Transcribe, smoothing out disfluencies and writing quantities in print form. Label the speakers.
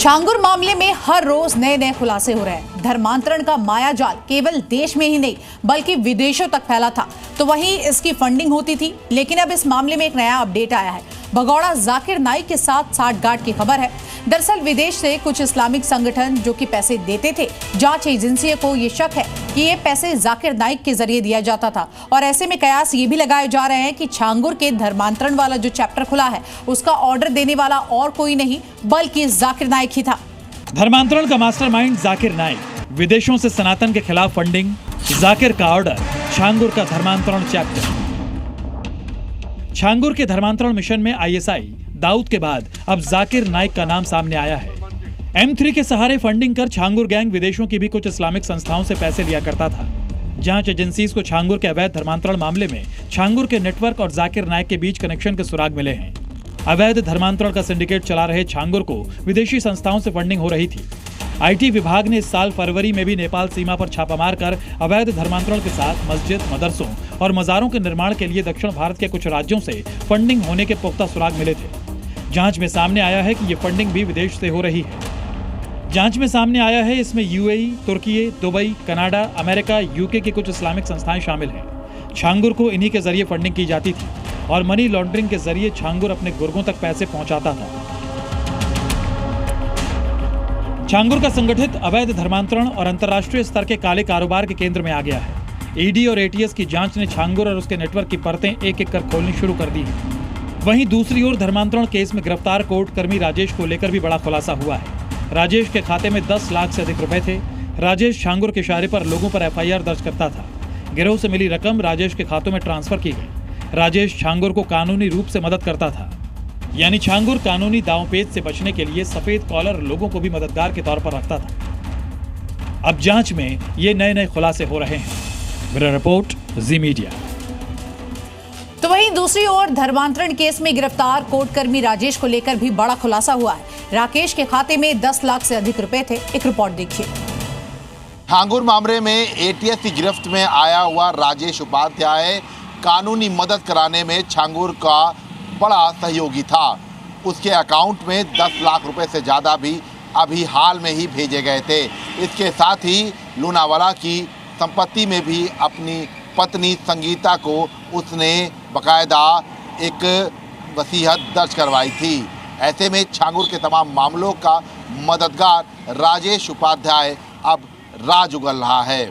Speaker 1: छांगुर मामले में हर रोज नए नए खुलासे हो रहे हैं। धर्मांतरण का मायाजाल केवल देश में ही नहीं बल्कि विदेशों तक फैला था, तो वहीं इसकी फंडिंग होती थी। लेकिन अब इस मामले में एक नया अपडेट आया है। भगौड़ा जाकिर नाइक के साथ साठगांठ की खबर है। दरअसल विदेश से कुछ इस्लामिक संगठन जो कि पैसे देते थे, जांच एजेंसियों को ये शक है कि ये पैसे जाकिर नाइक के जरिए दिया जाता था। और ऐसे में कयास ये भी लगाए जा रहे हैं कि छांगुर के धर्मांतरण वाला जो चैप्टर खुला है उसका ऑर्डर देने वाला और कोई नहीं बल्कि जाकिर नाइक ही था।
Speaker 2: धर्मांतरण का मास्टरमाइंड जाकिर नाइक, विदेशों से सनातन के खिलाफ फंडिंग, जाकिर का ऑर्डर, छांगुर का धर्मांतरण चैप्टर। छांगुर के धर्मांतरण मिशन में आईएसआई दाऊद के बाद अब जाकिर नाइक का नाम सामने आया है। M3 के सहारे फंडिंग कर छांगुर गैंग विदेशों की भी कुछ इस्लामिक संस्थाओं से पैसे लिया करता था। जांच एजेंसीज को छांगुर के अवैध धर्मांतरण मामले में छांगुर के नेटवर्क और जाकिर नाइक के बीच कनेक्शन के सुराग मिले हैं। अवैध धर्मांतरण का सिंडिकेट चला रहे छांगुर को विदेशी संस्थाओं से फंडिंग हो रही थी। आईटी विभाग ने इस साल फरवरी में भी नेपाल सीमा पर छापा मारकर अवैध धर्मांतरण के साथ मस्जिद, मदरसों और मज़ारों के निर्माण के लिए दक्षिण भारत के कुछ राज्यों से फंडिंग होने के पुख्ता सुराग मिले थे। जांच में सामने आया है कि ये फंडिंग भी विदेश से हो रही है। जांच में सामने आया है इसमें यूएई, तुर्की, दुबई, कनाडा, अमेरिका, यूके की कुछ इस्लामिक संस्थाएं शामिल हैं। छांगुर को इन्हीं के जरिए फंडिंग की जाती थी और मनी लॉन्ड्रिंग के जरिए छांगुर अपने गुर्गों तक पैसे पहुंचाता था। छांगुर का संगठित अवैध धर्मांतरण और अंतर्राष्ट्रीय स्तर के काले कारोबार के केंद्र में आ गया है। ईडी और एटीएस की जांच ने छांगुर और उसके नेटवर्क की परतें एक एक कर खोलनी शुरू कर दी है। वहीं दूसरी ओर धर्मांतरण केस में गिरफ्तार कोर्ट कर्मी राजेश को लेकर भी बड़ा खुलासा हुआ है। राजेश के खाते में 10 लाख से अधिक रुपए थे। राजेश छांगुर के इशारे पर लोगों पर एफआईआर दर्ज करता था। गिरोह से मिली रकम राजेश के खातों में ट्रांसफर की गई। राजेश छांगुर को कानूनी रूप से मदद करता था, यानी छांगुर कानूनी दांवपेच से बचने के लिए सफेद कॉलर लोगों को भी मददगार के तौर पर रखता था। अब जांच में ये नए नए खुलासे हो रहे हैं। ब्यूरो रिपोर्ट, जी मीडिया।
Speaker 1: तो वहीं दूसरी ओर धर्मांतरण केस में गिरफ्तार कोर्टकर्मी राजेश को लेकर भी बड़ा खुलासा हुआ है। राकेश के खाते में 10 लाख से अधिक रुपए थे। एक रिपोर्ट देखिए।
Speaker 3: छांगुर मामले में एटीएस की गिरफ्त में आया हुआ राजेश उपाध्याय कानूनी मदद कराने में छांगुर का बड़ा सहयोगी था। उसके अकाउंट में 10 लाख रुपए से ज़्यादा भी अभी हाल में ही भेजे गए थे। इसके साथ ही लूनावाला की संपत्ति में भी अपनी पत्नी संगीता को उसने बकायदा एक वसीयत दर्ज करवाई थी। ऐसे में छांगुर के तमाम मामलों का मददगार राजेश उपाध्याय अब राज उगल रहा है।